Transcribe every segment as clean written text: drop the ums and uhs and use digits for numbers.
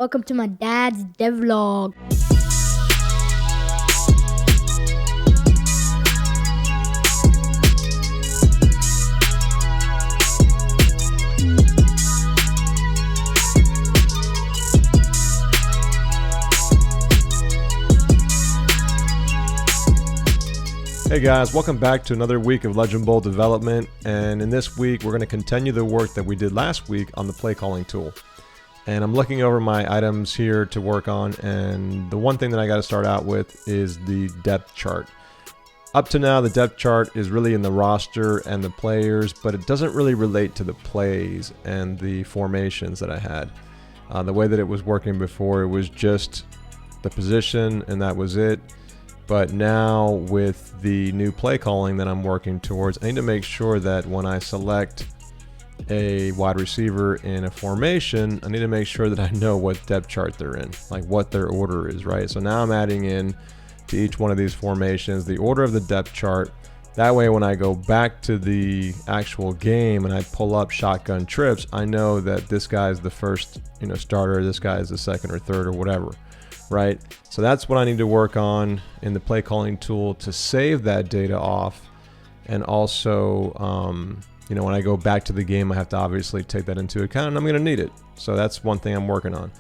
Welcome to my dad's devlog. Hey guys, welcome back to another week of Legend Bowl development, and in this week we're going to continue the work that we did last week on the play calling tool. And I'm looking over my items here to work on, and the one thing that I got to start out with is the depth chart. Up to now, the depth chart is really in the roster and the players, but it doesn't really relate to the plays and the formations that I had. The way that it was working before, it was just the position and that was it. But now with the new play calling that I'm working towards, I need to make sure that when I select a wide receiver in a formation, I need to make sure that I know what depth chart they're in, like what their order is, right? So now I'm adding in to each one of these formations the order of the depth chart. That way when I go back to the actual game and I pull up shotgun trips, I know that this guy's the first, starter, this guy is the second or third or whatever. Right, so that's what I need to work on in the play calling tool to save that data off, and also, when I go back to the game, I have to obviously take that into account, and I'm going to need it. So that's one thing I'm working on.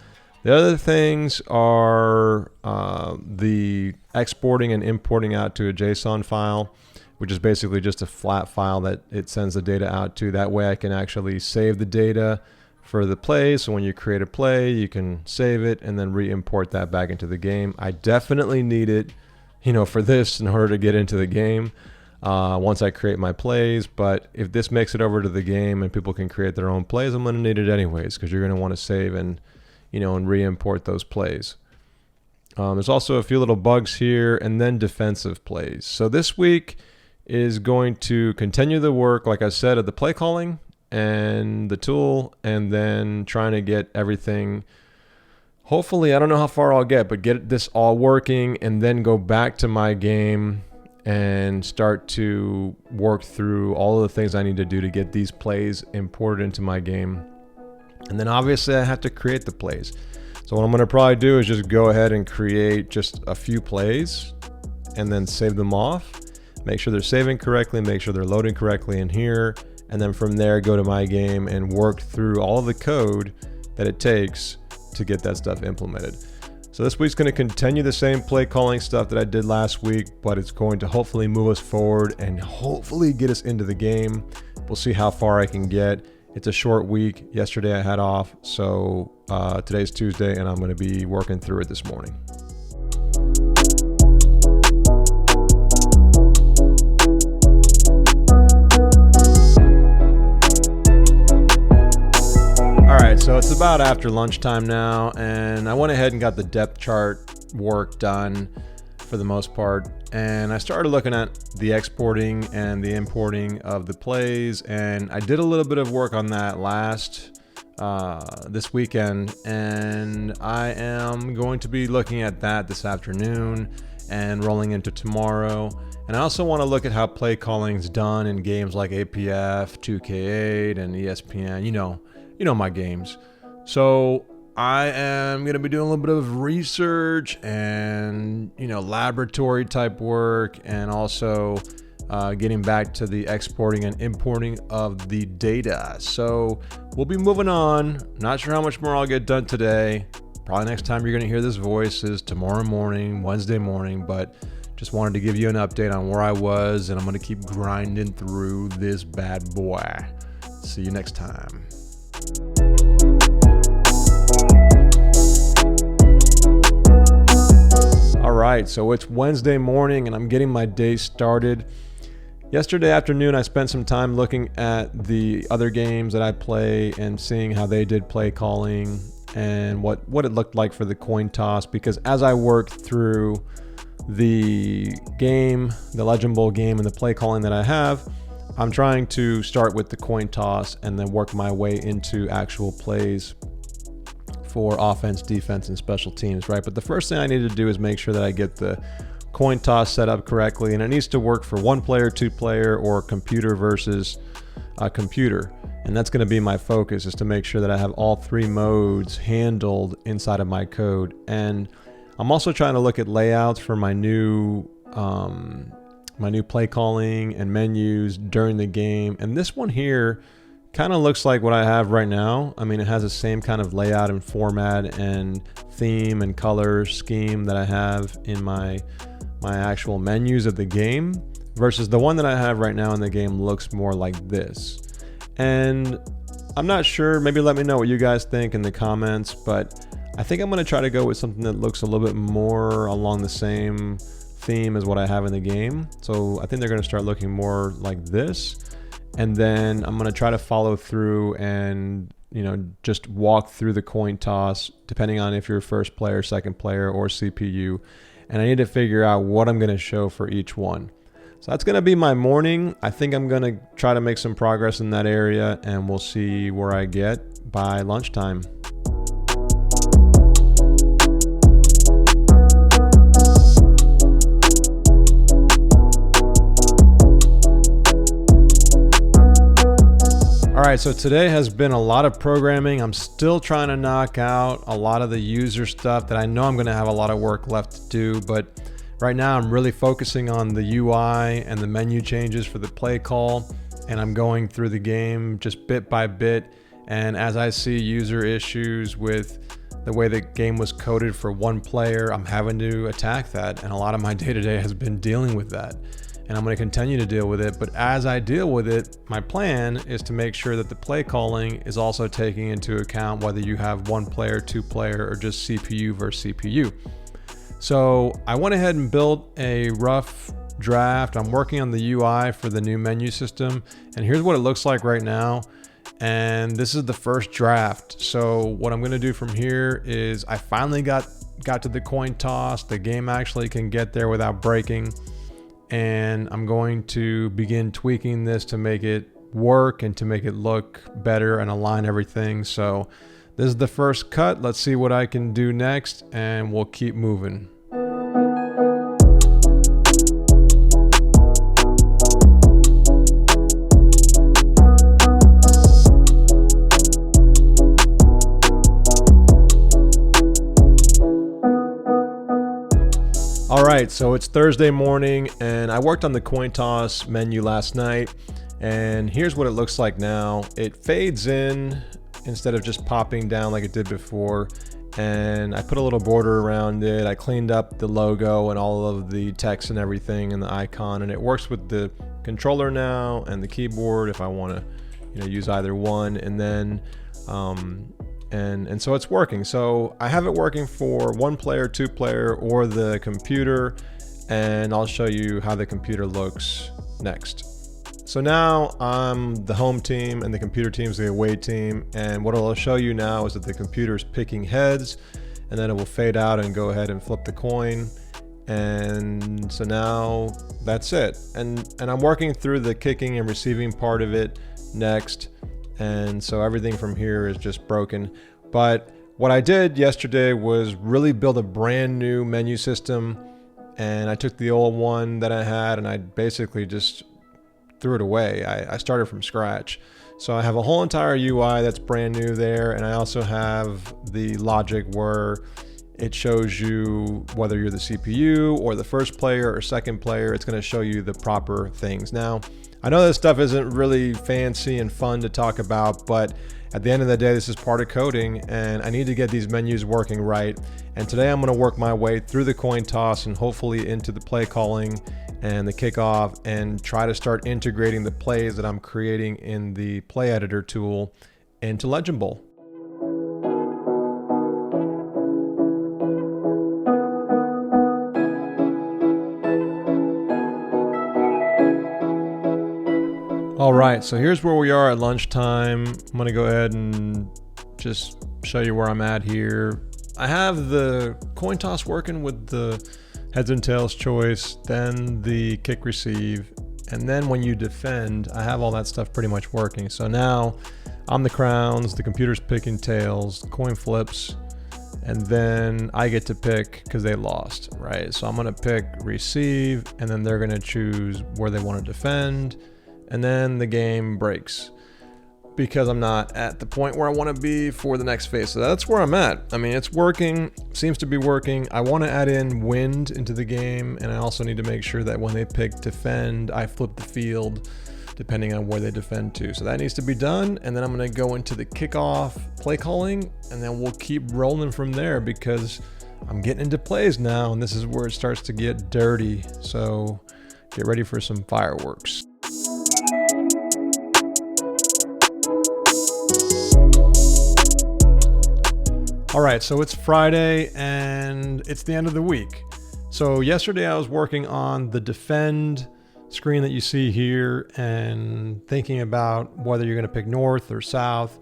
The other things are the exporting and importing out to a JSON file, which is basically just a flat file that it sends the data out to. That way I can actually save the data for the play, so when you create a play, you can save it and then re-import that back into the game. I definitely need it, for this in order to get into the game once I create my plays. But if this makes it over to the game and people can create their own plays, I'm going to need it anyways, because you're going to want to save and and re-import those plays. There's also a few little bugs here, and then defensive plays. So this week is going to continue the work, like I said, of the play calling and the tool, and then trying to get everything, hopefully, I don't know how far I'll get this all working, and then go back to my game and start to work through all of the things I need to do to get these plays imported into my game. And then obviously I have to create the plays. So what I'm going to probably do is just go ahead and create just a few plays and then save them off, make sure they're saving correctly, make sure they're loading correctly in here. And then from there, go to my game and work through all of the code that it takes to get that stuff implemented. So this week's going to continue the same play calling stuff that I did last week, but it's going to hopefully move us forward and hopefully get us into the game. We'll see how far I can get. It's a short week. Yesterday I had off, so today's Tuesday, and I'm going to be working through it this morning. So it's about after lunchtime now, and I went ahead and got the depth chart work done for the most part, and I started looking at the exporting and the importing of the plays, and I did a little bit of work on that this weekend, and I am going to be looking at that this afternoon and rolling into tomorrow. And I also want to look at how play calling is done in games like APF, 2K8, and ESPN, my games. So I am going to be doing a little bit of research and, laboratory type work, and also getting back to the exporting and importing of the data. So we'll be moving on. Not sure how much more I'll get done today. Probably next time you're going to hear this voice is tomorrow morning, Wednesday morning, but just wanted to give you an update on where I was, and I'm going to keep grinding through this bad boy. See you next time. All right, so it's Wednesday morning and I'm getting my day started. Yesterday afternoon, I spent some time looking at the other games that I play and seeing how they did play calling and what it looked like for the coin toss, because as I worked through the game, the Legend Bowl game, and the play calling that I have, I'm trying to start with the coin toss and then work my way into actual plays for offense, defense, and special teams, right? But the first thing I need to do is make sure that I get the coin toss set up correctly, and it needs to work for one player, two player, or computer versus a computer. And that's going to be my focus, is to make sure that I have all three modes handled inside of my code. And I'm also trying to look at layouts for my new play calling and menus during the game. And this one here kind of looks like what I have right now. I mean, it has the same kind of layout and format and theme and color scheme that I have in my actual menus of the game, versus the one that I have right now in the game looks more like this. And I'm not sure, maybe let me know what you guys think in the comments, but I think I'm going to try to go with something that looks a little bit more along the same theme as what I have in the game. So I think they're going to start looking more like this. And then I'm going to try to follow through and, just walk through the coin toss, depending on if you're first player, second player, or CPU. And I need to figure out what I'm going to show for each one. So that's going to be my morning. I think I'm going to try to make some progress in that area, and we'll see where I get by lunchtime. All right, so today has been a lot of programming. I'm still trying to knock out a lot of the user stuff that I know I'm going to have a lot of work left to do, but right now I'm really focusing on the UI and the menu changes for the play call, and I'm going through the game just bit by bit. And as I see user issues with the way the game was coded for one player, I'm having to attack that, and a lot of my day-to-day has been dealing with that. And I'm going to continue to deal with it. But as I deal with it, my plan is to make sure that the play calling is also taking into account whether you have one player, two player, or just CPU versus CPU. So I went ahead and built a rough draft. I'm working on the UI for the new menu system. And here's what it looks like right now. And this is the first draft. So what I'm going to do from here is I finally got to the coin toss. The game actually can get there without breaking. And I'm going to begin tweaking this to make it work and to make it look better and align everything. So this is the first cut. Let's see what I can do next, and we'll keep moving. All right, so it's Thursday morning, and I worked on the coin toss menu last night, and here's what it looks like now. It fades in instead of just popping down like it did before, and I put a little border around it. I cleaned up the logo and all of the text and everything and the icon, and it works with the controller now and the keyboard if I want to use either one. And then and so it's working. So I have it working for one player, two player, or the computer, and I'll show you how the computer looks next. So now I'm the home team and the computer team's the away team, and what I'll show you now is that the computer's picking heads, and then it will fade out and go ahead and flip the coin. And so now that's it. And I'm working through the kicking and receiving part of it next. And so everything from here is just broken. But what I did yesterday was really build a brand new menu system, and I took the old one that I had and I basically just threw it away. I started from scratch. So I have a whole entire UI that's brand new there, and I also have the logic where it shows you whether you're the CPU or the first player or second player. It's going to show you the proper things. Now, I know this stuff isn't really fancy and fun to talk about, but at the end of the day, this is part of coding, and I need to get these menus working right. And today I'm going to work my way through the coin toss and hopefully into the play calling and the kickoff, and try to start integrating the plays that I'm creating in the play editor tool into Legend Bowl. All right, so here's where we are at lunchtime. I'm gonna go ahead and just show you where I'm at here. I have the coin toss working with the heads and tails choice, then the kick receive, and then when you defend, I have all that stuff pretty much working. So now I'm the crowns, the computer's picking tails, coin flips, and then I get to pick because they lost, right? So I'm gonna pick receive, and then they're gonna choose where they want to defend, and then the game breaks. because I'm not at the point where I want to be for the next phase. So that's where I'm at. I mean, it's working, seems to be working. I want to add in wind into the game, and I also need to make sure that when they pick defend, I flip the field depending on where they defend to. So that needs to be done, and then I'm going to go into the kickoff play calling, and then we'll keep rolling from there because I'm getting into plays now, and this is where it starts to get dirty. So get ready for some fireworks. All right, so it's Friday and it's the end of the week. So yesterday I was working on the defend screen that you see here and thinking about whether you're gonna pick north or south.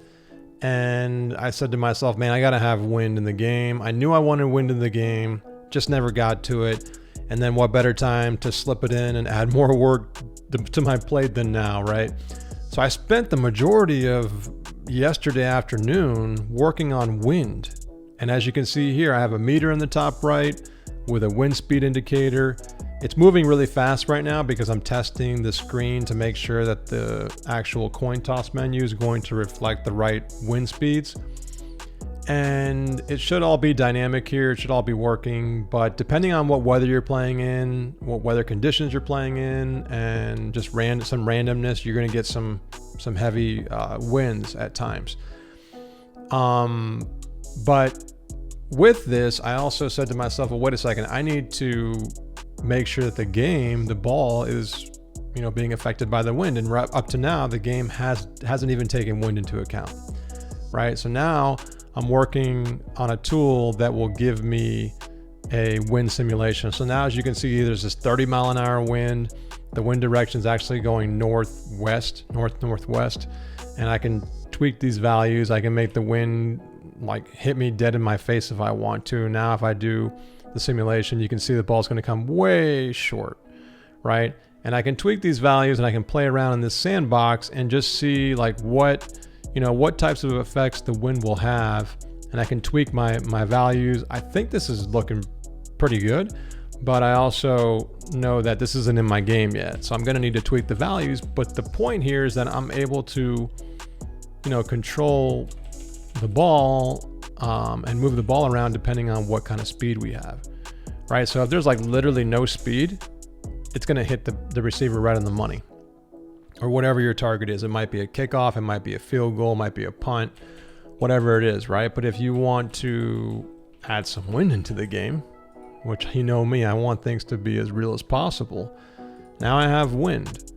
And I said to myself, man, I gotta have wind in the game. I knew I wanted wind in the game, just never got to it. And then what better time to slip it in and add more work to my plate than now, right? So I spent the majority of yesterday afternoon working on wind. And as you can see here, I have a meter in the top right with a wind speed indicator. It's moving really fast right now because I'm testing the screen to make sure that the actual coin toss menu is going to reflect the right wind speeds. And it should all be dynamic here. It should all be working, but depending on what weather you're playing in, what weather conditions you're playing in, and just some randomness, you're going to get some heavy winds at times. But with this, I also said to myself, well, wait a second, I need to make sure that the ball is, being affected by the wind. And up to now, the game hasn't even taken wind into account, right? So now I'm working on a tool that will give me a wind simulation. So now, as you can see, there's this 30-mile-an-hour wind. The wind direction is actually going northwest, northwest, and I can tweak these values. I can make the wind like hit me dead in my face if I want to. Now, if I do the simulation, you can see the ball's going to come way short, right? And I can tweak these values and I can play around in this sandbox and just see like what types of effects the wind will have. And I can tweak my values. I think this is looking pretty good, but I also know that this isn't in my game yet. So I'm going to need to tweak the values. But the point here is that I'm able to, control the ball and move the ball around depending on what kind of speed we have, right? So if there's like literally no speed, it's going to hit the receiver right on the money, or whatever your target is. It might be a kickoff, it might be a field goal, it might be a punt, whatever it is, right? But if you want to add some wind into the game, which you know me, I want things to be as real as possible. Now I have wind.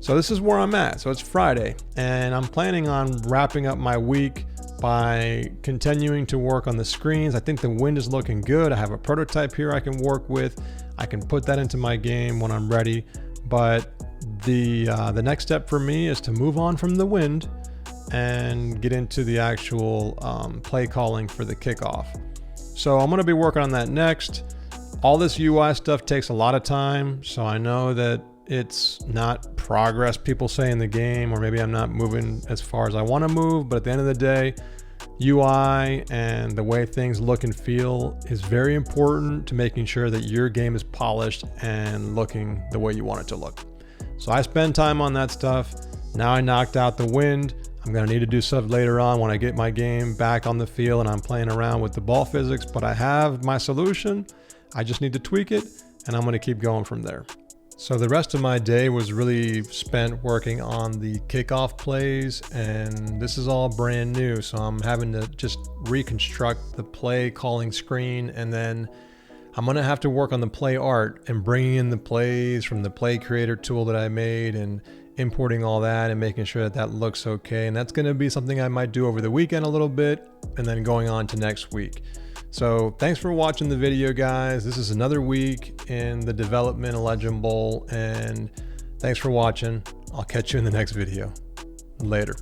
So this is where I'm at. So it's Friday and I'm planning on wrapping up my week by continuing to work on the screens. I think the wind is looking good. I have a prototype here I can work with. I can put that into my game when I'm ready. But the next step for me is to move on from the wind and get into the actual play calling for the kickoff. So I'm going to be working on that next. All this UI stuff takes a lot of time, so I know that it's not progress, people say in the game, or maybe I'm not moving as far as I want to move, but at the end of the day, UI and the way things look and feel is very important to making sure that your game is polished and looking the way you want it to look. So I spend time on that stuff. Now I knocked out the wind. I'm going to need to do stuff later on when I get my game back on the field and I'm playing around with the ball physics, but I have my solution. I just need to tweak it and I'm going to keep going from there. So the rest of my day was really spent working on the kickoff plays, and this is all brand new. So I'm having to just reconstruct the play calling screen, and then I'm going to have to work on the play art and bringing in the plays from the play creator tool that I made and importing all that and making sure that that looks okay. And that's going to be something I might do over the weekend a little bit and then going on to next week. So thanks for watching the video, guys. This is another week in the development of Legend Bowl, and thanks for watching. I'll catch you in the next video. Later.